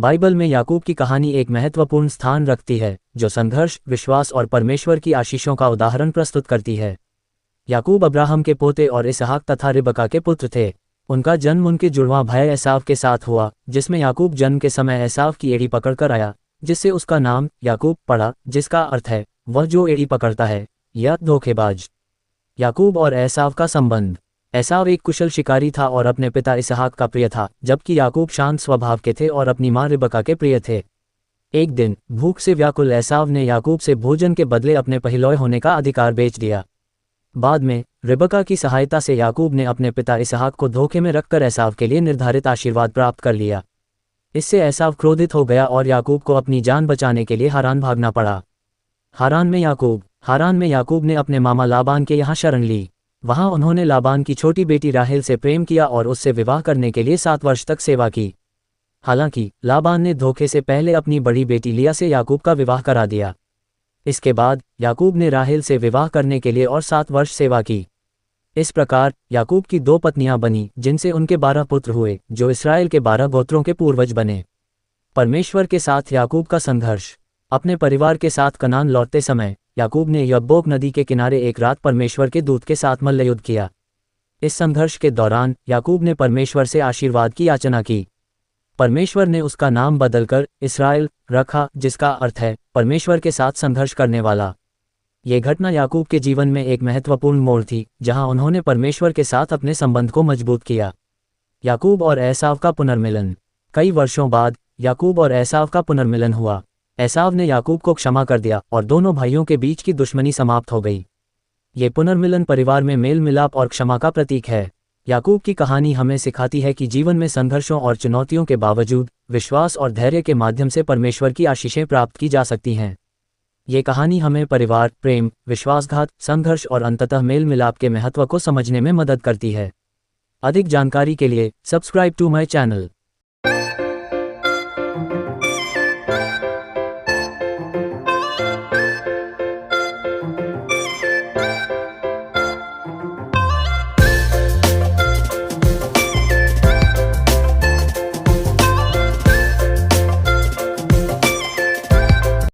Bible में याकूब की कहानी एक महत्वपूर्ण स्थान रखती है, जो संघर्ष, विश्वास और परमेश्वर की आशीषों का उदाहरण प्रस्तुत करती है। याकूब अब्राहम के पोते और इसहाक तथा रिबका के पुत्र थे। उनका जन्म उनके जुड़वां भाई एसाव के साथ हुआ, जिसमें याकूब जन्म के समय एसाव की एड़ी पकड़कर आया, जिससे उसका नाम याकूब पड़ा, जिसका अर्थ है वह जो एड़ी पकड़ता है या धोखेबाज। याकूब और एसाव का संबंध। एसाव एक कुशल शिकारी था और अपने पिता इसहाक का प्रिय था, जबकि याकूब शांत स्वभाव के थे और अपनी मां रिबका के प्रिय थे। एक दिन भूख से व्याकुल एसाव ने याकूब से भोजन के बदले अपने पहिलौए होने का अधिकार बेच दिया। बाद में रिबका की सहायता से याकूब ने अपने पिता इसहाक को धोखे में रखकर एसाव के लिए निर्धारित आशीर्वाद प्राप्त कर लिया। इससे एसाव क्रोधित हो गया और याकूब को अपनी जान बचाने के लिए हारान भागना पड़ा। हारान में याकूब ने अपने मामा लाबान के यहाँ शरण ली। वहाँ उन्होंने लाबान की छोटी बेटी राहेल से प्रेम किया और उससे विवाह करने के लिए 7 वर्ष तक सेवा की। हालांकि लाबान ने धोखे से पहले अपनी बड़ी बेटी लिया से याकूब का विवाह करा दिया। इसके बाद याकूब ने राहेल से विवाह करने के लिए और 7 वर्ष सेवा की। इस प्रकार याकूब की 2 पत्नियां बनी, जिनसे उनके 12 पुत्र हुए, जो इसराइल के 12 गोत्रों के पूर्वज बने। परमेश्वर के साथ याकूब का संघर्ष। अपने परिवार के साथ कनान लौटते समय याकूब ने यब्बोक नदी के किनारे एक रात परमेश्वर के दूत के साथ मल्लयुद्ध किया। इस संघर्ष के दौरान याकूब ने परमेश्वर से आशीर्वाद की याचना की। परमेश्वर ने उसका नाम बदलकर इसराइल रखा, जिसका अर्थ है परमेश्वर के साथ संघर्ष करने वाला। ये घटना याकूब के जीवन में एक महत्वपूर्ण मोड़ थी, जहां उन्होंने परमेश्वर के साथ अपने संबंध को मजबूत किया। याकूब और एसाव का पुनर्मिलन। कई वर्षों बाद याकूब और एसाव का पुनर्मिलन हुआ। एसाव ने याकूब को क्षमा कर दिया और दोनों भाइयों के बीच की दुश्मनी समाप्त हो गई। ये पुनर्मिलन परिवार में मेल मिलाप और क्षमा का प्रतीक है। याकूब की कहानी हमें सिखाती है कि जीवन में संघर्षों और चुनौतियों के बावजूद विश्वास और धैर्य के माध्यम से परमेश्वर की आशीषें प्राप्त की जा सकती हैं। ये कहानी हमें परिवार, प्रेम, विश्वासघात, संघर्ष और अंततः मेल मिलाप के महत्व को समझने में मदद करती है। अधिक जानकारी के लिए सब्सक्राइब टू माय चैनल।